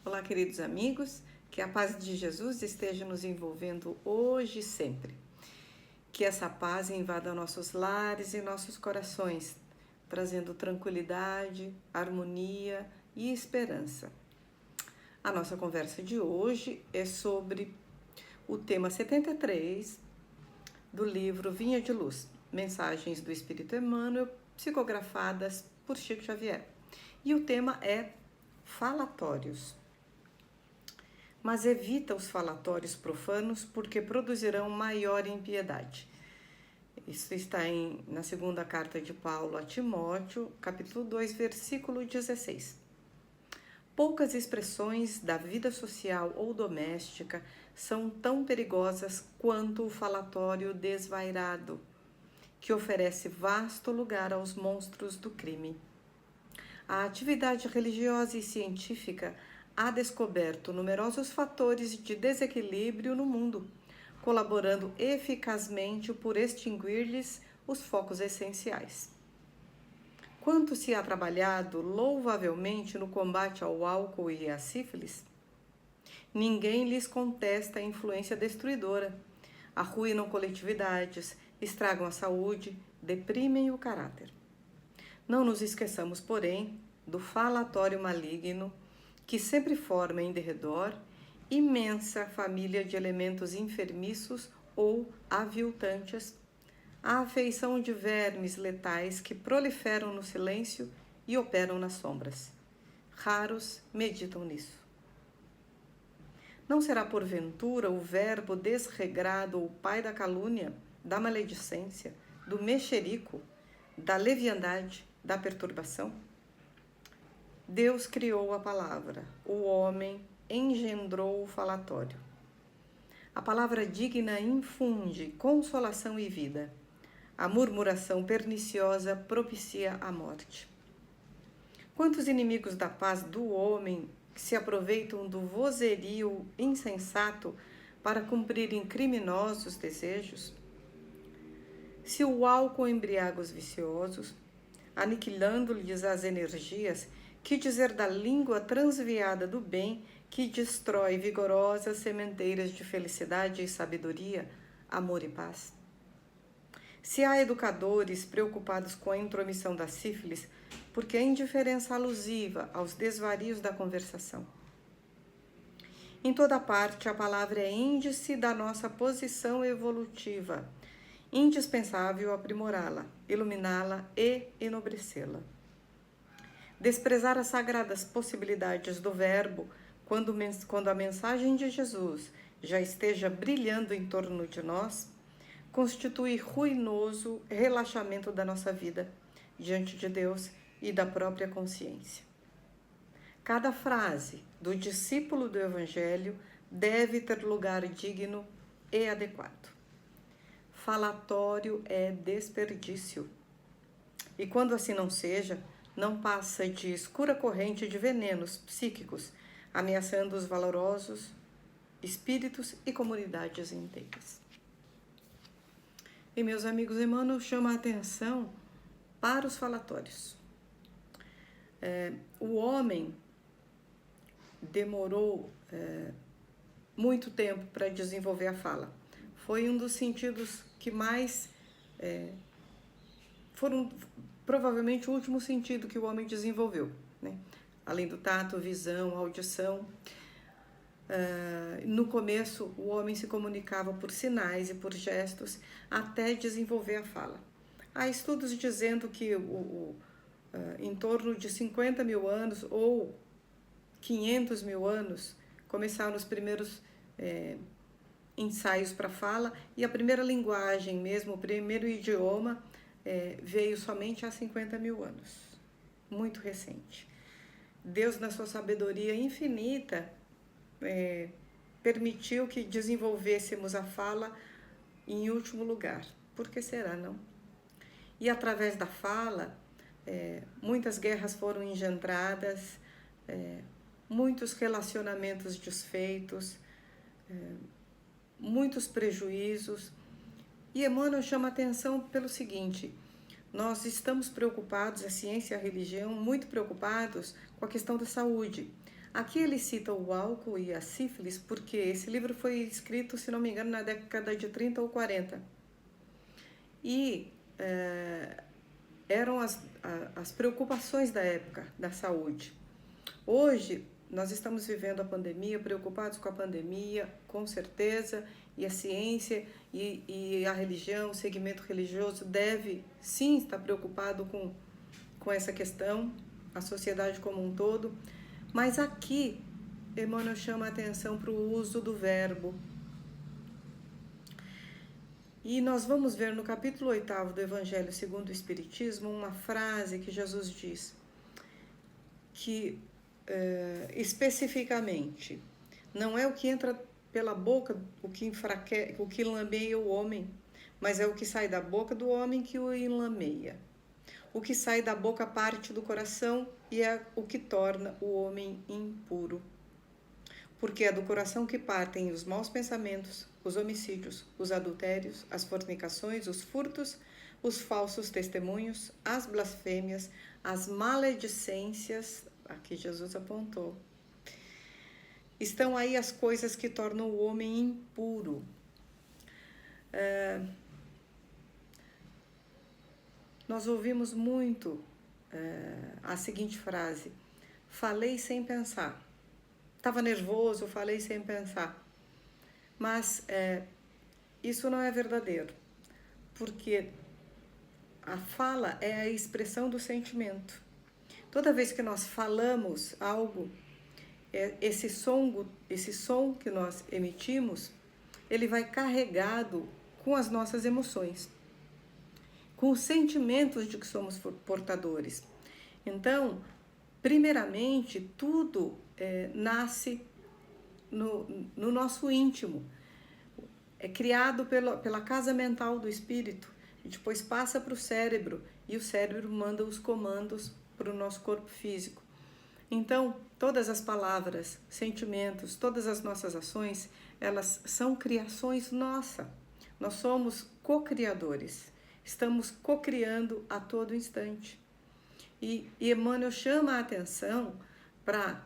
Olá, queridos amigos, que a paz de Jesus esteja nos envolvendo hoje e sempre. Que essa paz invada nossos lares e nossos corações, trazendo tranquilidade, harmonia e esperança. A nossa conversa de hoje é sobre o tema 73 do livro Vinha de Luz, Mensagens do Espírito Emmanuel, psicografadas por Chico Xavier. E o tema é falatórios. Mas evita os falatórios profanos, porque produzirão maior impiedade. Isso está na segunda carta de Paulo a Timóteo, capítulo 2, versículo 16. Poucas expressões da vida social ou doméstica são tão perigosas quanto o falatório desvairado, que oferece vasto lugar aos monstros do crime. A atividade religiosa e científica há descoberto numerosos fatores de desequilíbrio no mundo, colaborando eficazmente por extinguir-lhes os focos essenciais. Quanto se há trabalhado louvavelmente no combate ao álcool e à sífilis, ninguém lhes contesta a influência destruidora. Arruinam coletividades, estragam a saúde, deprimem o caráter. Não nos esqueçamos, porém, do falatório maligno, que sempre forma em derredor imensa família de elementos enfermiços ou aviltantes, a afeição de vermes letais que proliferam no silêncio e operam nas sombras. Raros meditam nisso. Não será porventura o verbo desregrado o pai da calúnia, da maledicência, do mexerico, da leviandade, da perturbação? Deus criou a palavra, o homem engendrou o falatório. A palavra digna infunde consolação e vida. A murmuração perniciosa propicia a morte. Quantos inimigos da paz do homem se aproveitam do vozerio insensato para cumprirem criminosos desejos? Se o álcool embriaga os viciosos, aniquilando-lhes as energias, que dizer da língua transviada do bem, que destrói vigorosas sementeiras de felicidade e sabedoria, amor e paz? Se há educadores preocupados com a intromissão da sífilis, porque a indiferença alusiva aos desvarios da conversação? Em toda parte, a palavra é índice da nossa posição evolutiva, indispensável aprimorá-la, iluminá-la e enobrecê-la. Desprezar as sagradas possibilidades do verbo, quando a mensagem de Jesus já esteja brilhando em torno de nós, constitui ruinoso relaxamento da nossa vida diante de Deus e da própria consciência. Cada frase do discípulo do Evangelho deve ter lugar digno e adequado. Falatório é desperdício. E quando assim não seja, não passa de escura corrente de venenos psíquicos, ameaçando os valorosos espíritos e comunidades inteiras. E meus amigos, Emmanuel chama a atenção para os falatórios. O homem demorou muito tempo para desenvolver a fala. Foi um dos sentidos que mais foram provavelmente o último sentido que o homem desenvolveu, né? Além do tato, visão, audição. No começo, o homem se comunicava por sinais e por gestos até desenvolver a fala. Há estudos dizendo que em torno de 50 mil anos ou 500 mil anos começaram os primeiros ensaios para fala, e a primeira linguagem mesmo, o primeiro idioma, veio somente há 50 mil anos, muito recente. Deus, na sua sabedoria infinita, permitiu que desenvolvêssemos a fala em último lugar. Por que será, não? E através da fala, muitas guerras foram engendradas, muitos relacionamentos desfeitos, muitos prejuízos. E Emmanuel chama atenção pelo seguinte: nós estamos preocupados, a ciência e a religião, muito preocupados com a questão da saúde. Aqui ele cita o álcool e a sífilis porque esse livro foi escrito, se não me engano, na década de 30 ou 40. E eram as preocupações da época da saúde. Hoje, nós estamos vivendo a pandemia, preocupados com a pandemia, com certeza, e a ciência e a religião, o segmento religioso deve sim estar preocupado com essa questão, a sociedade como um todo. Mas aqui, Emmanuel chama a atenção para o uso do verbo. E nós vamos ver no capítulo 8º do Evangelho segundo o Espiritismo uma frase que Jesus diz, que especificamente não é o que entra pela boca o que enlameia o homem, mas é o que sai da boca do homem que o enlameia. O que sai da boca parte do coração e é o que torna o homem impuro. Porque é do coração que partem os maus pensamentos, os homicídios, os adultérios, as fornicações, os furtos, os falsos testemunhos, as blasfêmias, as maledicências, aqui Jesus apontou. Estão aí as coisas que tornam o homem impuro. Nós ouvimos muito a seguinte frase: falei sem pensar. Estava nervoso, falei sem pensar. Mas isso não é verdadeiro, porque a fala é a expressão do sentimento. Toda vez que nós falamos algo, esse som que nós emitimos, ele vai carregado com as nossas emoções, com os sentimentos de que somos portadores. Então, primeiramente, tudo nasce no nosso íntimo, é criado pela casa mental do espírito, e depois passa para o cérebro, e o cérebro manda os comandos para o nosso corpo físico. Então, todas as palavras, sentimentos, todas as nossas ações, elas são criações nossas. Nós somos co-criadores, estamos co-criando a todo instante. E Emmanuel chama a atenção para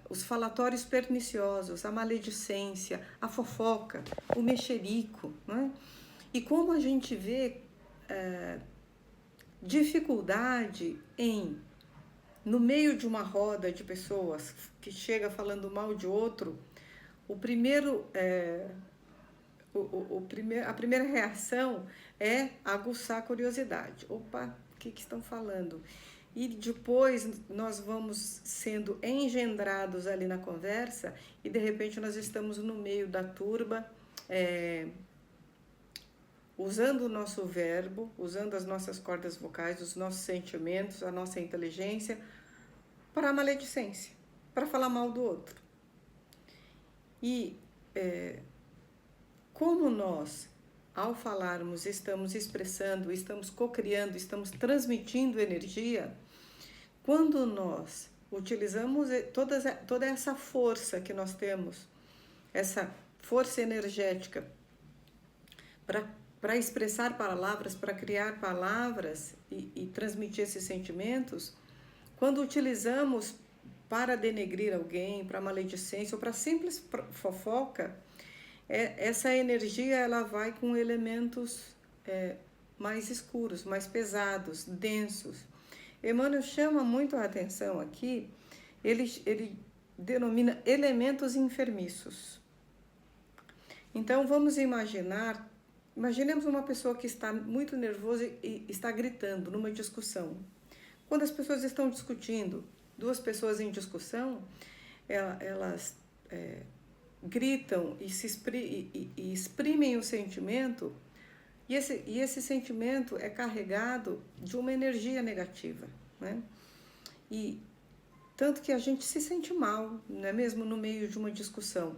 os falatórios perniciosos, a maledicência, a fofoca, o mexerico, né? E como a gente vê dificuldade no meio de uma roda de pessoas que chega falando mal de outro, a primeira reação é aguçar a curiosidade. Opa, o que estão falando? E depois nós vamos sendo engendrados ali na conversa e de repente nós estamos no meio da turba, usando o nosso verbo, usando as nossas cordas vocais, os nossos sentimentos, a nossa inteligência para a maledicência, para falar mal do outro. E como nós, ao falarmos, estamos expressando, estamos co-criando, estamos transmitindo energia, quando nós utilizamos toda essa força que nós temos, essa força energética para expressar palavras, para criar palavras e transmitir esses sentimentos, quando utilizamos para denegrir alguém, para maledicência ou para simples fofoca, essa energia ela vai com elementos mais escuros, mais pesados, densos. Emmanuel chama muito a atenção aqui, ele denomina elementos enfermiços. Então vamos imaginemos uma pessoa que está muito nervosa e está gritando numa discussão. Quando as pessoas estão discutindo, duas pessoas em discussão, elas gritam e exprimem o sentimento, e esse sentimento é carregado de uma energia negativa, né? E tanto que a gente se sente mal, não é mesmo, no meio de uma discussão.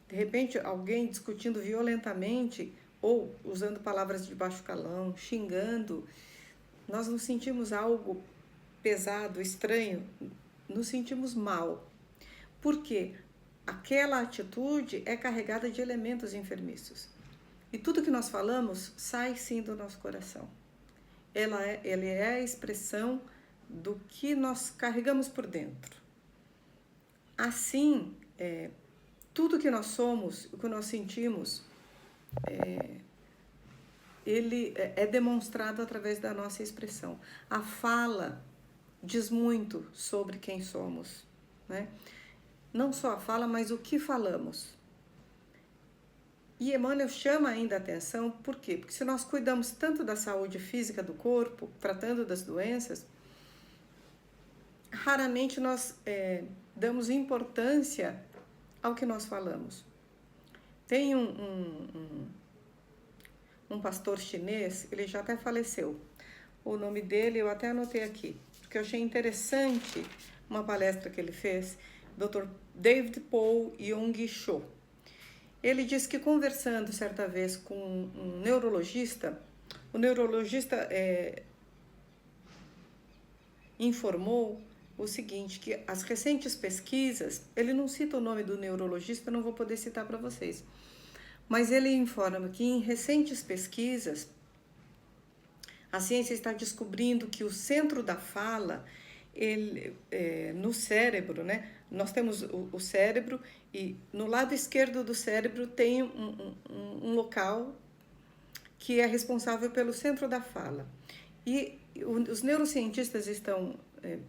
De repente, alguém discutindo violentamente ou usando palavras de baixo calão, xingando, nós nos sentimos algo pesado, estranho, nos sentimos mal. Por quê? Aquela atitude é carregada de elementos enfermiços. E tudo que nós falamos sai sim do nosso coração. Ele é a expressão do que nós carregamos por dentro. Assim, tudo que nós somos, o que nós sentimos, ele é demonstrado através da nossa expressão. A fala diz muito sobre quem somos, né? Não só a fala, mas o que falamos. E Emmanuel chama ainda a atenção, por quê? Porque se nós cuidamos tanto da saúde física do corpo, tratando das doenças, raramente nós damos importância ao que nós falamos. Tem um pastor chinês, ele já até faleceu. O nome dele eu até anotei aqui, porque eu achei interessante uma palestra que ele fez, Dr. David Paul Yong Cho. Ele disse que conversando certa vez com um neurologista, o neurologista informou o seguinte, que as recentes pesquisas, ele não cita o nome do neurologista, eu não vou poder citar para vocês, mas ele informa que em recentes pesquisas, a ciência está descobrindo que o centro da fala, no cérebro, né? Nós temos o cérebro e no lado esquerdo do cérebro tem um local que é responsável pelo centro da fala. E os neurocientistas estão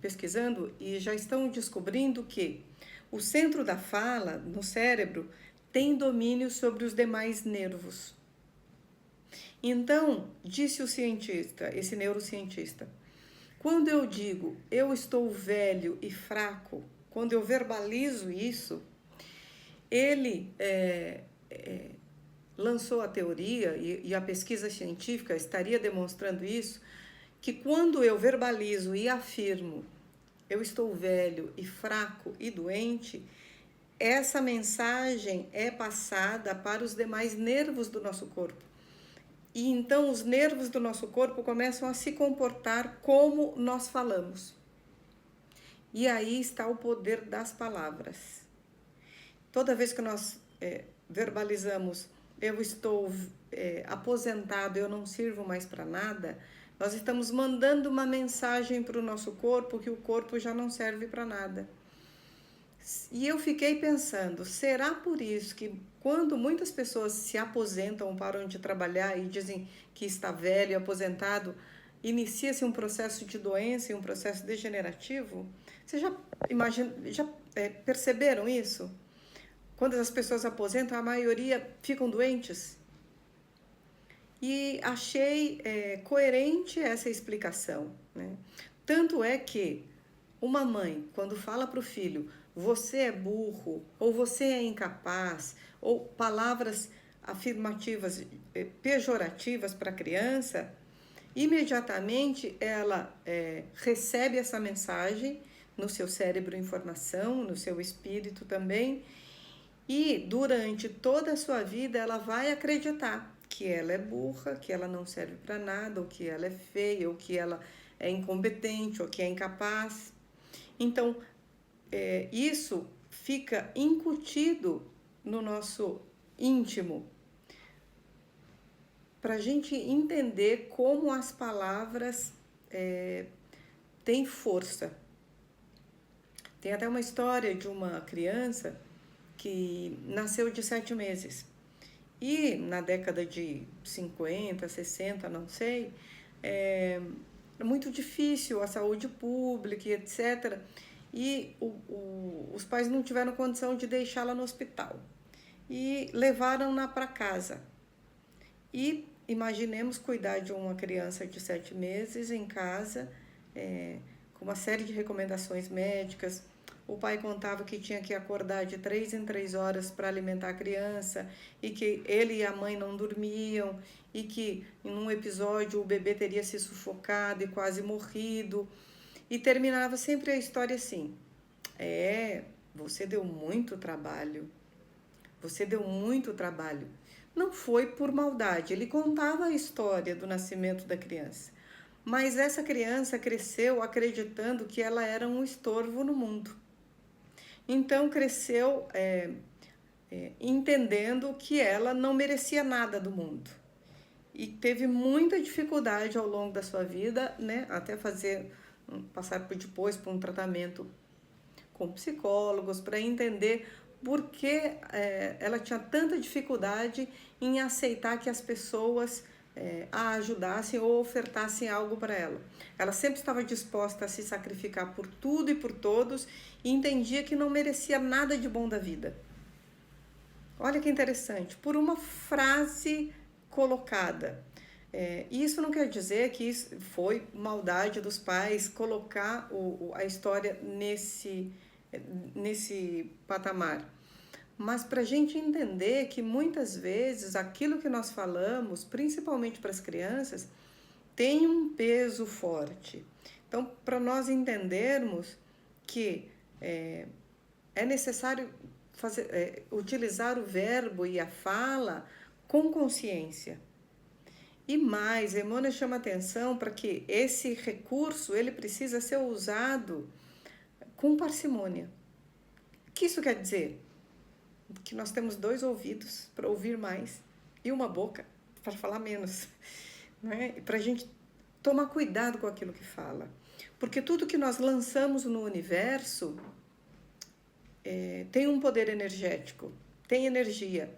pesquisando e já estão descobrindo que o centro da fala, no cérebro, tem domínio sobre os demais nervos. Então, disse o cientista, esse neurocientista, quando eu digo eu estou velho e fraco, quando eu verbalizo isso, ele lançou a teoria, e a pesquisa científica estaria demonstrando isso, que quando eu verbalizo e afirmo eu estou velho e fraco e doente, essa mensagem é passada para os demais nervos do nosso corpo. E então os nervos do nosso corpo começam a se comportar como nós falamos. E aí está o poder das palavras. Toda vez que nós verbalizamos, eu estou aposentado, eu não sirvo mais para nada, nós estamos mandando uma mensagem para o nosso corpo que o corpo já não serve para nada. E eu fiquei pensando, será por isso que quando muitas pessoas se aposentam, param de trabalhar e dizem que está velho, aposentado, inicia-se um processo de doença e um processo degenerativo? Vocês já perceberam isso? Quando as pessoas aposentam, a maioria ficam doentes? E achei coerente essa explicação, né? Tanto é que uma mãe, quando fala para o filho, você é burro, ou você é incapaz, ou palavras afirmativas, pejorativas para a criança, imediatamente ela recebe essa mensagem no seu cérebro informação, no seu espírito também, e durante toda a sua vida ela vai acreditar que ela é burra, que ela não serve para nada, ou que ela é feia, ou que ela é incompetente, ou que é incapaz. Então, isso fica incutido no nosso íntimo, para a gente entender como as palavras têm força. Tem até uma história de uma criança que nasceu de 7 meses. E na década de 50, 60, não sei, é muito difícil a saúde pública e etc., e os pais não tiveram condição de deixá-la no hospital e levaram-na para casa. E imaginemos cuidar de uma criança de 7 meses em casa, com uma série de recomendações médicas. O pai contava que tinha que acordar de 3 em 3 horas para alimentar a criança, e que ele e a mãe não dormiam, e que em um episódio o bebê teria se sufocado e quase morrido. E terminava sempre a história assim: você deu muito trabalho, você deu muito trabalho. Não foi por maldade, ele contava a história do nascimento da criança. Mas essa criança cresceu acreditando que ela era um estorvo no mundo. Então cresceu entendendo que ela não merecia nada do mundo. E teve muita dificuldade ao longo da sua vida, né, até passar depois por um tratamento com psicólogos para entender por que ela tinha tanta dificuldade em aceitar que as pessoas a ajudassem ou ofertassem algo para ela. Ela sempre estava disposta a se sacrificar por tudo e por todos e entendia que não merecia nada de bom da vida. Olha que interessante, por uma frase colocada. E isso não quer dizer que isso foi maldade dos pais colocar a história nesse patamar. Mas para a gente entender que muitas vezes aquilo que nós falamos, principalmente para as crianças, tem um peso forte. Então, para nós entendermos que é necessário utilizar o verbo e a fala com consciência. E mais, Emmanuel chama atenção para que esse recurso ele precisa ser usado com parcimônia. O que isso quer dizer? Que nós temos 2 ouvidos para ouvir mais e uma boca para falar menos, né? Para a gente tomar cuidado com aquilo que fala, porque tudo que nós lançamos no universo tem um poder energético, tem energia.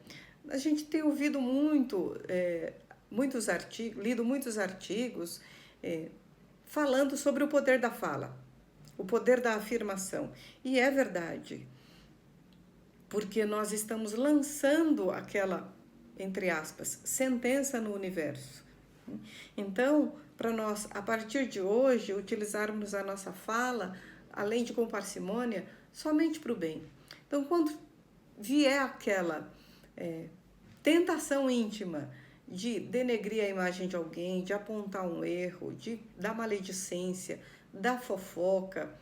A gente tem ouvido muitos artigos, lido muitos artigos falando sobre o poder da fala, o poder da afirmação, e é verdade. Porque nós estamos lançando aquela, entre aspas, sentença no universo. Então, para nós, a partir de hoje, utilizarmos a nossa fala, além de com parcimônia, somente para o bem. Então, quando vier aquela tentação íntima de denegrir a imagem de alguém, de apontar um erro, de dar maledicência, da fofoca,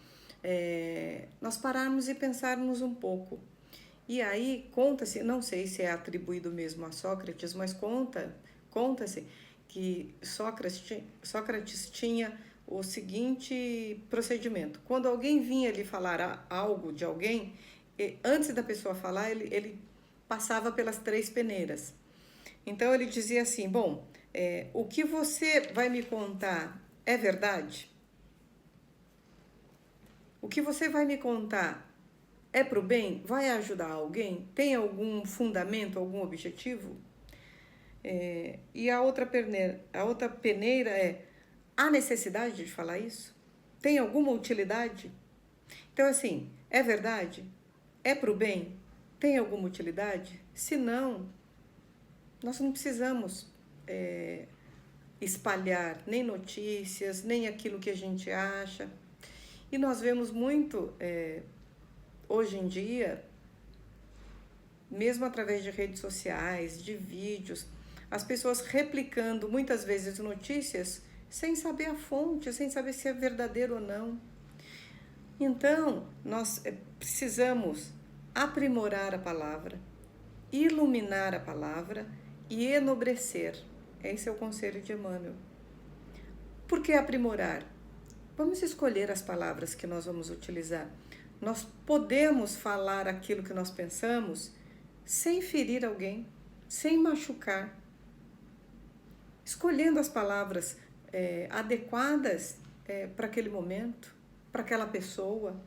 nós pararmos e pensarmos um pouco. E aí conta-se, não sei se é atribuído mesmo a Sócrates, mas conta-se que Sócrates tinha o seguinte procedimento. Quando alguém vinha lhe falar algo de alguém, antes da pessoa falar, ele passava pelas 3 peneiras. Então ele dizia assim, bom, o que você vai me contar é verdade? O que você vai me contar é para o bem? Vai ajudar alguém? Tem algum fundamento, algum objetivo? E a outra peneira há necessidade de falar isso? Tem alguma utilidade? Então, assim, é verdade? É para o bem? Tem alguma utilidade? Se não, nós não precisamos espalhar nem notícias, nem aquilo que a gente acha. E nós vemos muito... hoje em dia, mesmo através de redes sociais, de vídeos, as pessoas replicando muitas vezes notícias sem saber a fonte, sem saber se é verdadeiro ou não. Então, nós precisamos aprimorar a palavra, iluminar a palavra e enobrecer. Esse é o conselho de Emmanuel. Por que aprimorar? Vamos escolher as palavras que nós vamos utilizar. Nós podemos falar aquilo que nós pensamos sem ferir alguém, sem machucar, escolhendo as palavras adequadas para aquele momento, para aquela pessoa,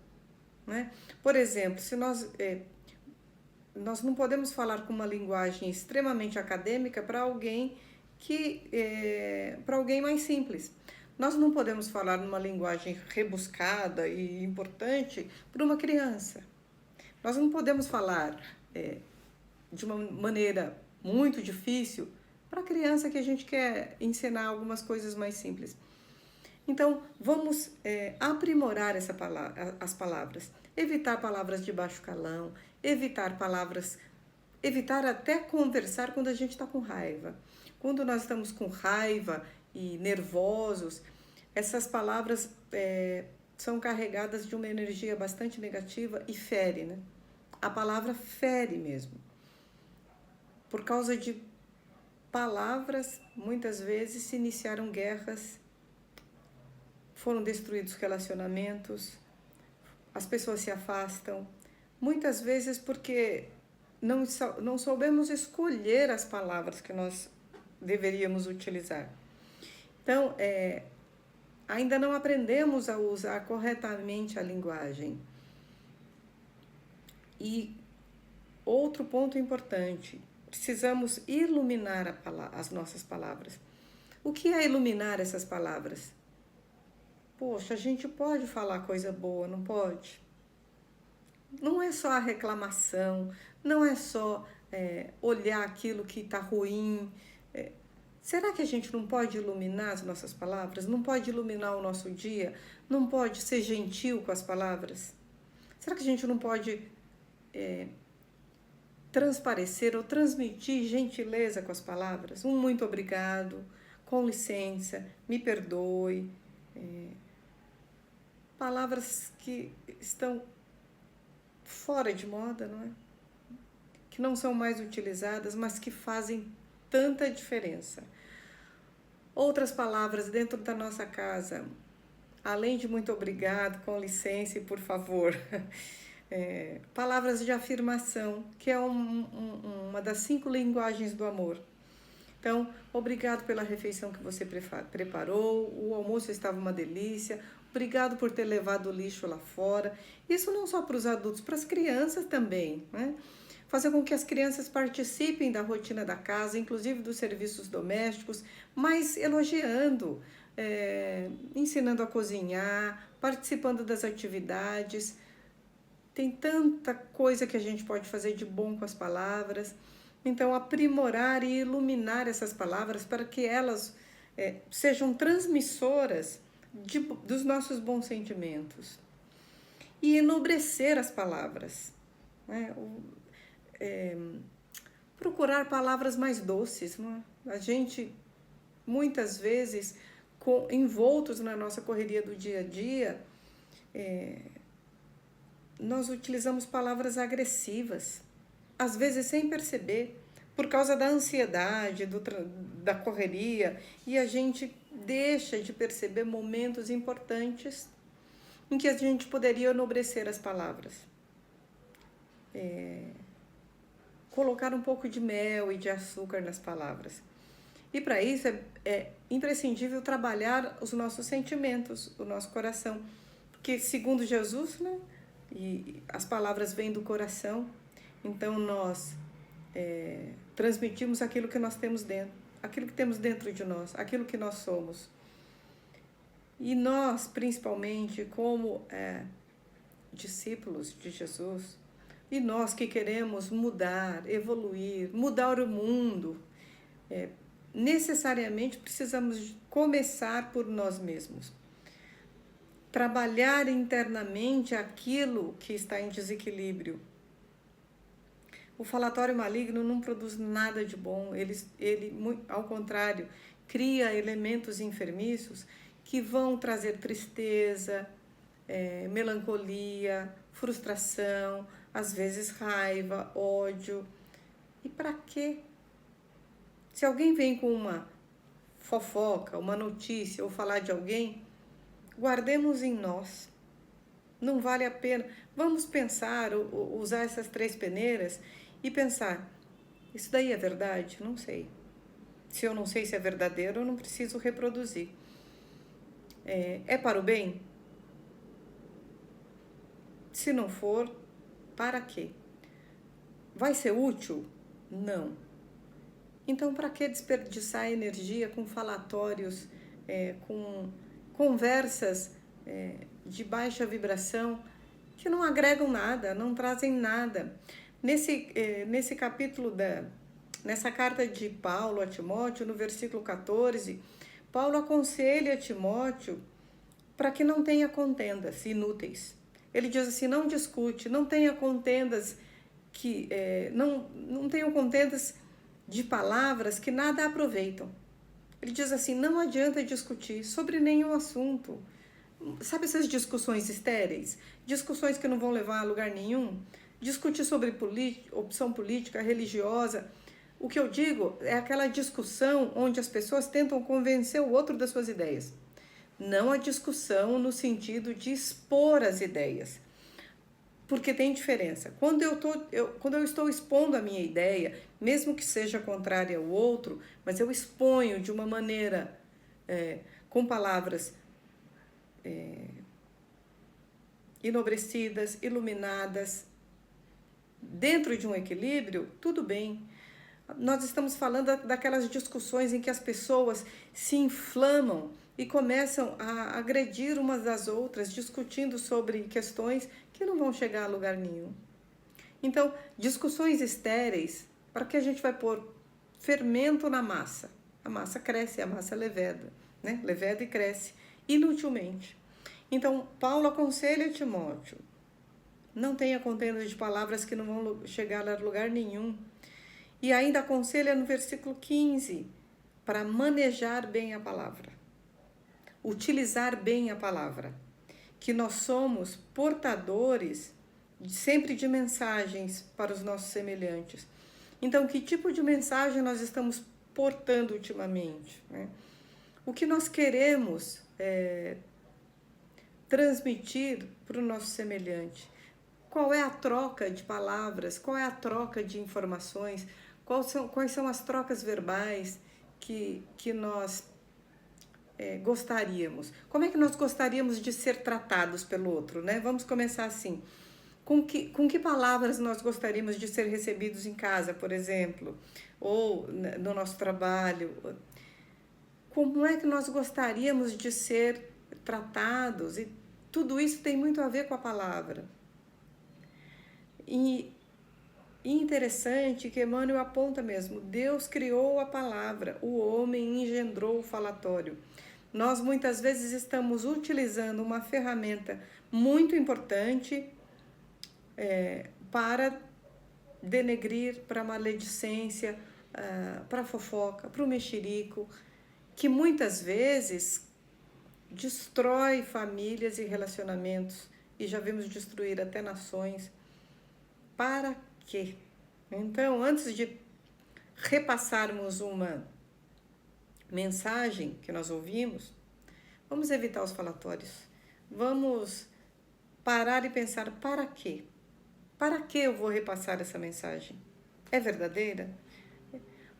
né? Por exemplo, se nós não podemos falar com uma linguagem extremamente acadêmica para alguém para alguém mais simples. Nós não podemos falar numa linguagem rebuscada e importante para uma criança. Nós não podemos falar de uma maneira muito difícil para a criança que a gente quer ensinar algumas coisas mais simples. Então, vamos aprimorar as palavras. Evitar palavras de baixo calão, evitar até conversar quando a gente está com raiva. Quando nós estamos com raiva e nervosos, essas palavras são carregadas de uma energia bastante negativa e fere, né? A palavra fere mesmo. Por causa de palavras, muitas vezes se iniciaram guerras, foram destruídos relacionamentos, as pessoas se afastam, muitas vezes porque não soubemos escolher as palavras que nós deveríamos utilizar. Então, ainda não aprendemos a usar corretamente a linguagem. E outro ponto importante, precisamos iluminar as nossas palavras. O que é iluminar essas palavras? Poxa, a gente pode falar coisa boa, não pode? Não é só a reclamação, não é só olhar aquilo que está ruim. Será que a gente não pode iluminar as nossas palavras? Não pode iluminar o nosso dia? Não pode ser gentil com as palavras? Será que a gente não pode transparecer ou transmitir gentileza com as palavras? Um muito obrigado, com licença, me perdoe. Palavras que estão fora de moda, não é? Que não são mais utilizadas, mas que fazem tanta diferença. Outras palavras dentro da nossa casa, além de muito obrigado, com licença e por favor, palavras de afirmação, que é uma das 5 linguagens do amor. Então, obrigado pela refeição que você preparou, o almoço estava uma delícia, obrigado por ter levado o lixo lá fora. Isso não só para os adultos, para as crianças também, né? Fazer com que as crianças participem da rotina da casa, inclusive dos serviços domésticos, mas elogiando, ensinando a cozinhar, participando das atividades. Tem tanta coisa que a gente pode fazer de bom com as palavras. Então, aprimorar e iluminar essas palavras para que elas sejam transmissoras dos nossos bons sentimentos. E enobrecer as palavras, né? Procurar palavras mais doces. Não é? A gente, muitas vezes, envoltos na nossa correria do dia a dia, nós utilizamos palavras agressivas, às vezes sem perceber, por causa da ansiedade, da correria, e a gente deixa de perceber momentos importantes em que a gente poderia enobrecer as palavras. Colocar um pouco de mel e de açúcar nas palavras. E para isso é imprescindível trabalhar os nossos sentimentos, o nosso coração. Porque, segundo Jesus, né, e as palavras vêm do coração, então nós transmitimos aquilo que nós temos dentro, aquilo que temos dentro de nós, aquilo que nós somos. E nós, principalmente, como discípulos de Jesus, e nós que queremos mudar, evoluir, mudar o mundo, necessariamente precisamos começar por nós mesmos. Trabalhar internamente aquilo que está em desequilíbrio. O falatório maligno não produz nada de bom, ele ao contrário, cria elementos enfermiços que vão trazer tristeza, melancolia, frustração, às vezes raiva, ódio. E para quê? Se alguém vem com uma fofoca, uma notícia ou falar de alguém, guardemos em nós. Não vale a pena. Vamos pensar, usar essas 3 peneiras e pensar, isso daí é verdade? Não sei. Se eu não sei se é verdadeiro, eu não preciso reproduzir. É para o bem? Se não for, para quê? Vai ser útil? Não. Então, para que desperdiçar energia com falatórios, com conversas de baixa vibração que não agregam nada, não trazem nada? Nesse capítulo, nessa carta de Paulo a Timóteo, no versículo 14, Paulo aconselha Timóteo para que não tenha contendas inúteis. Ele diz assim, não discute, não tenha contendas não tenham contendas de palavras que nada aproveitam. Ele diz assim, não adianta discutir sobre nenhum assunto. Sabe essas discussões estéreis? Discussões que não vão levar a lugar nenhum? Discutir sobre opção política, religiosa. O que eu digo é aquela discussão onde as pessoas tentam convencer o outro das suas ideias. Não a discussão no sentido de expor as ideias. Porque tem diferença. Quando eu estou expondo a minha ideia, mesmo que seja contrária ao outro, mas eu exponho de uma maneira, com palavras enobrecidas, iluminadas, dentro de um equilíbrio, tudo bem. Nós estamos falando daquelas discussões em que as pessoas se inflamam e começam a agredir umas das outras, discutindo sobre questões que não vão chegar a lugar nenhum. Então, discussões estéreis, para que a gente vai pôr fermento na massa? A massa cresce, a massa leveda, né? Leveda e cresce inutilmente. Então, Paulo aconselha Timóteo, não tenha contenda de palavras que não vão chegar a lugar nenhum. E ainda aconselha no versículo 15, para manejar bem a palavra, utilizar bem a palavra, que nós somos portadores sempre de mensagens para os nossos semelhantes. Então, que tipo de mensagem nós estamos portando ultimamente, né? O que nós queremos transmitir para o nosso semelhante? Qual é a troca de palavras? Qual é a troca de informações? Quais são as trocas verbais que nós gostaríamos? Como é que nós gostaríamos de ser tratados pelo outro, né? Vamos começar assim. Com que palavras nós gostaríamos de ser recebidos em casa, por exemplo? Ou no nosso trabalho? Como é que nós gostaríamos de ser tratados? E tudo isso tem muito a ver com a palavra. E interessante que Emmanuel aponta mesmo, Deus criou a palavra, o homem engendrou o falatório. Nós muitas vezes estamos utilizando uma ferramenta muito importante para denegrir, para maledicência, para fofoca, para o mexerico, que muitas vezes destrói famílias e relacionamentos, e já vimos destruir até nações. Para quê? Então, antes de repassarmos uma mensagem que nós ouvimos, vamos evitar os falatórios. Vamos parar e pensar, para quê? Para que eu vou repassar essa mensagem? É verdadeira?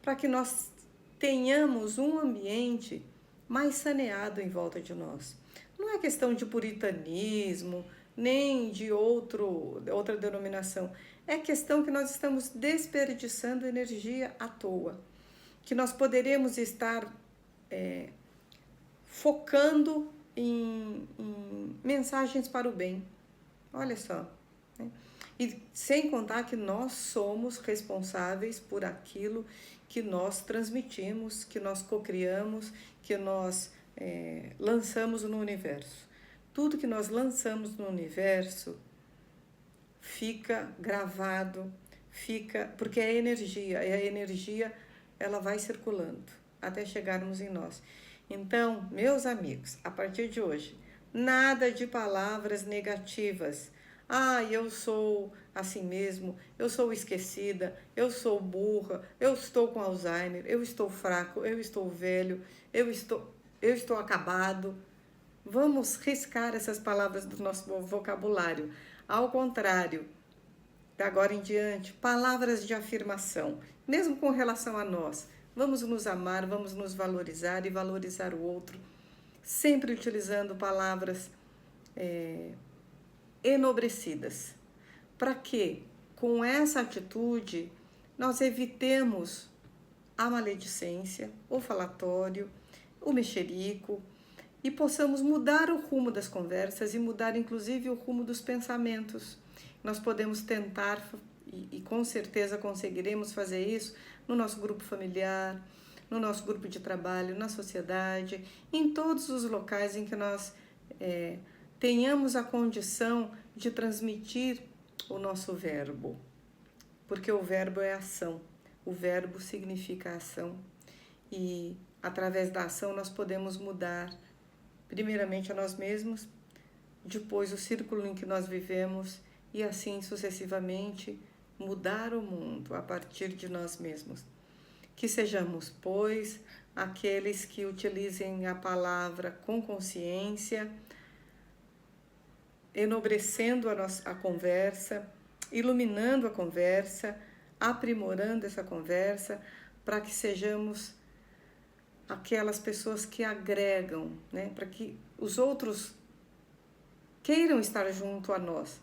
Para que nós tenhamos um ambiente mais saneado em volta de nós. Não é questão de puritanismo, nem de outra denominação. É questão que nós estamos desperdiçando energia à toa. Que nós poderemos estar focando em mensagens para o bem. Olha só. Né? E sem contar que nós somos responsáveis por aquilo que nós transmitimos, que nós cocriamos, que nós lançamos no universo. Tudo que nós lançamos no universo fica gravado, porque é energia, e a energia ela vai circulando até chegarmos em nós. Então, meus amigos, a partir de hoje, nada de palavras negativas. Eu sou assim mesmo, eu sou esquecida, eu sou burra, eu estou com Alzheimer, eu estou fraco, eu estou velho, eu estou acabado. Vamos riscar essas palavras do nosso vocabulário. Ao contrário, de agora em diante, palavras de afirmação, mesmo com relação a nós. Vamos nos amar, vamos nos valorizar e valorizar o outro, sempre utilizando palavras enobrecidas, para que, com essa atitude, nós evitemos a maledicência, o falatório, o mexerico, e possamos mudar o rumo das conversas e mudar, inclusive, o rumo dos pensamentos. Nós podemos tentar, e com certeza conseguiremos fazer isso, no nosso grupo familiar, no nosso grupo de trabalho, na sociedade, em todos os locais em que nós tenhamos a condição de transmitir o nosso verbo, porque o verbo é ação, o verbo significa ação, e através da ação nós podemos mudar, primeiramente a nós mesmos, depois o círculo em que nós vivemos, e assim sucessivamente mudar o mundo a partir de nós mesmos. Que sejamos, pois, aqueles que utilizem a palavra com consciência, enobrecendo a conversa, iluminando a conversa, aprimorando essa conversa, para que sejamos aquelas pessoas que agregam, né? Para que os outros queiram estar junto a nós.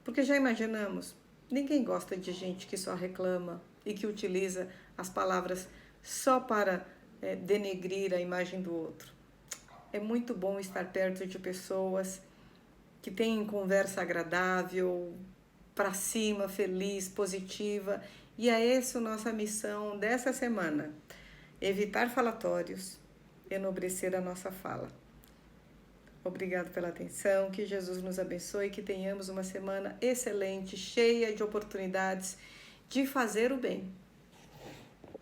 Porque já imaginamos, Ninguém gosta de gente que só reclama e que utiliza as palavras só para denegrir a imagem do outro. É muito bom estar perto de pessoas que têm conversa agradável, para cima, feliz, positiva. E é essa a nossa missão dessa semana. Evitar falatórios, enobrecer a nossa fala. Obrigado pela atenção, que Jesus nos abençoe, que tenhamos uma semana excelente, cheia de oportunidades de fazer o bem.